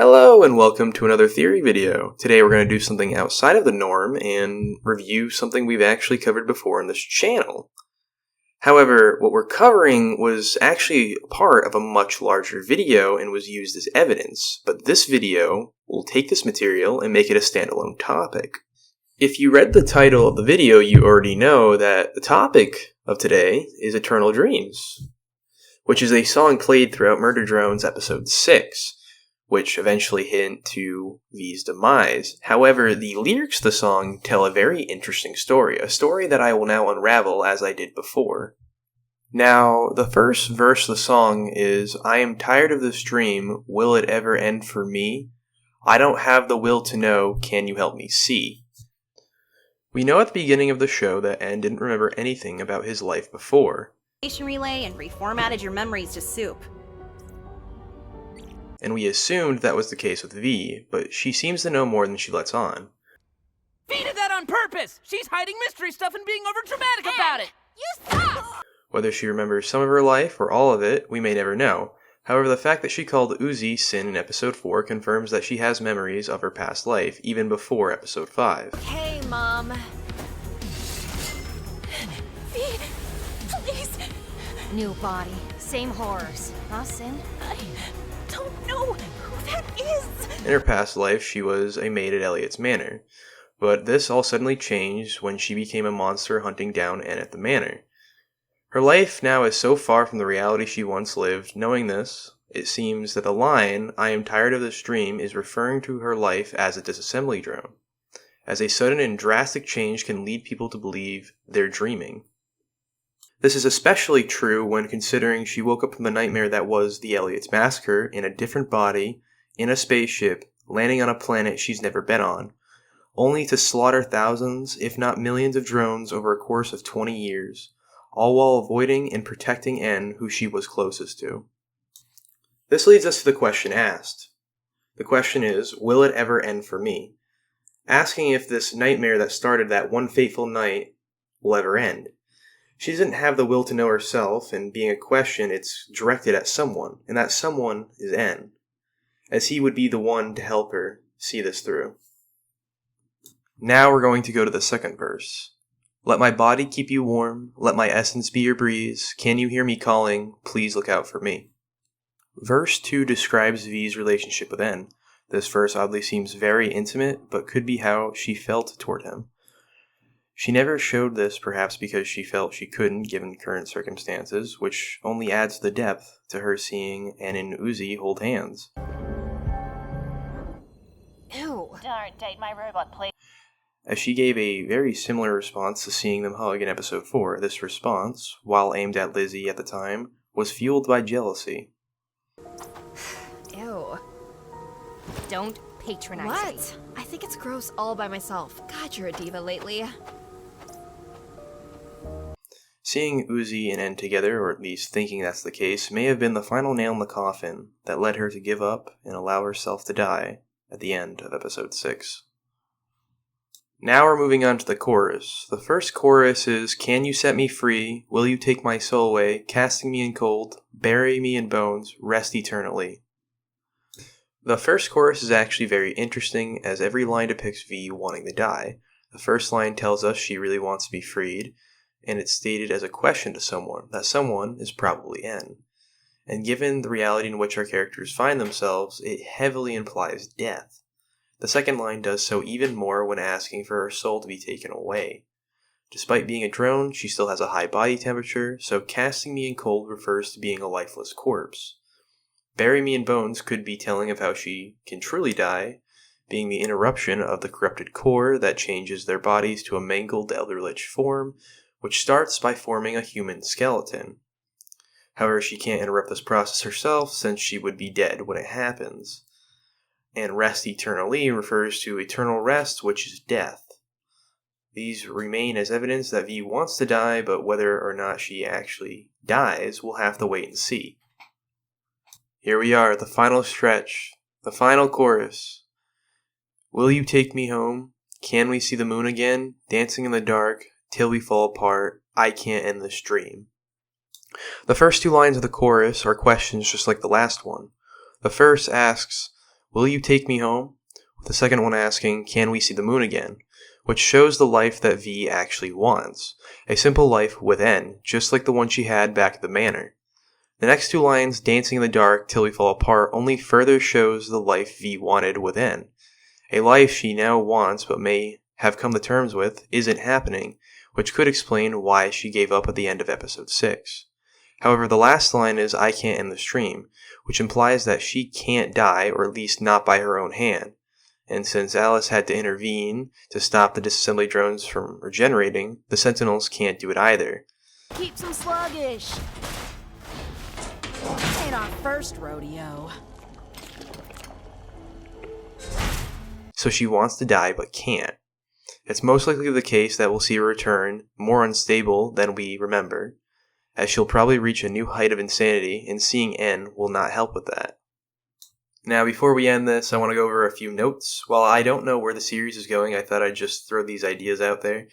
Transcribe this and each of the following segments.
Hello and welcome to another theory video. Today we're going to do something outside of the norm and review something we've actually covered before on this channel. However, what we're covering was actually part of a much larger video and was used as evidence, but this video will take this material and make it a standalone topic. If you read the title of the video, you already know that the topic of today is Eternal Dreams, which is a song played throughout Murder Drone's episode 6. Which eventually hint to V's demise. However, the lyrics of the song tell a very interesting story, a story that I will now unravel as I did before. Now, the first verse of the song is, "I am tired of this dream, will it ever end for me? I don't have the will to know, can you help me see?" We know at the beginning of the show that N didn't remember anything about his life before. Relay and reformatted your memories to soup. And we assumed that was the case with V, but she seems to know more than she lets on. V did that on purpose! She's hiding mystery stuff and being overdramatic about it! You suck! Whether she remembers some of her life or all of it, we may never know. However, the fact that she called Uzi Sin in episode 4 confirms that she has memories of her past life, even before episode 5. Hey, Mom. V, please. New body, same horrors. Huh, Sin? I don't know who that is. In her past life, she was a maid at Elliot's manor. But this all suddenly changed when she became a monster hunting down N at the manor. Her life now is so far from the reality she once lived. Knowing this, it seems that the line, "I am tired of this dream," is referring to her life as a disassembly drone, as a sudden and drastic change can lead people to believe they're dreaming. This is especially true when considering she woke up from the nightmare that was the Elliot's massacre in a different body, in a spaceship, landing on a planet she's never been on, only to slaughter thousands, if not millions of drones over a course of 20 years, all while avoiding and protecting N, who she was closest to. This leads us to the question asked. The question is, will it ever end for me? Asking if this nightmare that started that one fateful night will ever end. She doesn't have the will to know herself, and being a question, it's directed at someone, and that someone is N, as he would be the one to help her see this through. Now we're going to go to the second verse. "Let my body keep you warm, let my essence be your breeze, can you hear me calling, please look out for me." Verse 2 describes V's relationship with N. This verse oddly seems very intimate, but could be how she felt toward him. She never showed this, perhaps because she felt she couldn't given current circumstances, which only adds to the depth to her seeing N and Uzi hold hands. Ew. Don't date my robot, please. As she gave a very similar response to seeing them hug in episode 4, this response, while aimed at Lizzie at the time, was fueled by jealousy. Ew. Don't patronize me. What? I think it's gross all by myself. God, you're a diva lately. Seeing Uzi and N together, or at least thinking that's the case, may have been the final nail in the coffin that led her to give up and allow herself to die at the end of episode 6. Now we're moving on to the chorus. The first chorus is, "Can you set me free? Will you take my soul away? Casting me in cold, bury me in bones, rest eternally." The first chorus is actually very interesting, as every line depicts V wanting to die. The first line tells us she really wants to be freed, and it's stated as a question to someone. That someone is probably N. And given the reality in which our characters find themselves, it heavily implies death. The second line does so even more when asking for her soul to be taken away. Despite being a drone, she still has a high body temperature, so casting me in cold refers to being a lifeless corpse. Bury me in bones could be telling of how she can truly die, being the interruption of the corrupted core that changes their bodies to a mangled elder-lich form, which starts by forming a human skeleton. However, she can't interrupt this process herself since she would be dead when it happens. And rest eternally refers to eternal rest, which is death. These remain as evidence that V wants to die, but whether or not she actually dies, we'll have to wait and see. Here we are, the final stretch, the final chorus. "Will you take me home? Can we see the moon again? Dancing in the dark, till we fall apart. I can't end this dream." The first two lines of the chorus are questions just like the last one. The first asks, "Will you take me home?" with the second one asking, "Can we see the moon again?" which shows the life that V actually wants. A simple life with N, just like the one she had back at the manor. The next two lines, "dancing in the dark till we fall apart," only further shows the life V wanted with N. A life she now wants but may have come to terms with isn't happening, which could explain why she gave up at the end of episode 6. However, the last line is "I can't end the stream," which implies that she can't die, or at least not by her own hand. And since Alice had to intervene to stop the disassembly drones from regenerating, the Sentinels can't do it either. Keeps them sluggish. Ain't our first rodeo. So she wants to die but can't. It's most likely the case that we'll see her return more unstable than we remember, as she'll probably reach a new height of insanity, and seeing N will not help with that. Now, before we end this, I want to go over a few notes. While I don't know where the series is going, I thought I'd just throw these ideas out there.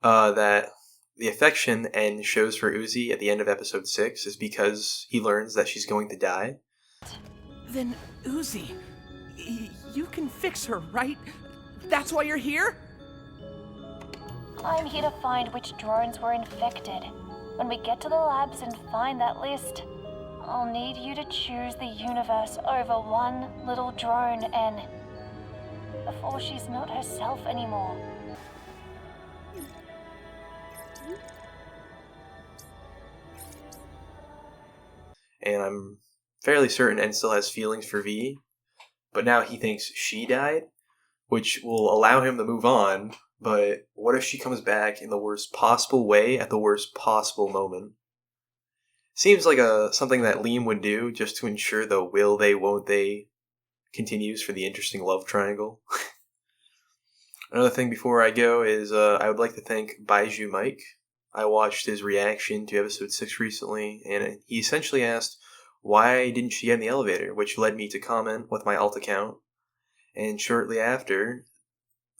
That the affection N shows for Uzi at the end of episode 6 is because he learns that she's going to die. Then, Uzi, you can fix her, right? That's why you're here? I'm here to find which drones were infected. When we get to the labs and find that list, I'll need you to choose the universe over one little drone, N, before she's not herself anymore. And I'm fairly certain N still has feelings for V, but now he thinks she died, which will allow him to move on. But what if she comes back in the worst possible way at the worst possible moment? Seems like something that Liam would do just to ensure the will they, won't they continues for the interesting love triangle. Another thing before I go is I would like to thank Baiju Mike. I watched his reaction to episode 6 recently, and he essentially asked, why didn't she get in the elevator, which led me to comment with my alt account. And shortly after,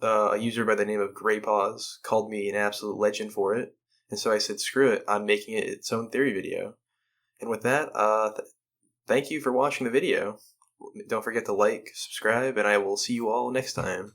a user by the name of Grey Paws called me an absolute legend for it, and so I said, screw it, I'm making it its own theory video. And with that, thank you for watching the video. Don't forget to like, subscribe, and I will see you all next time.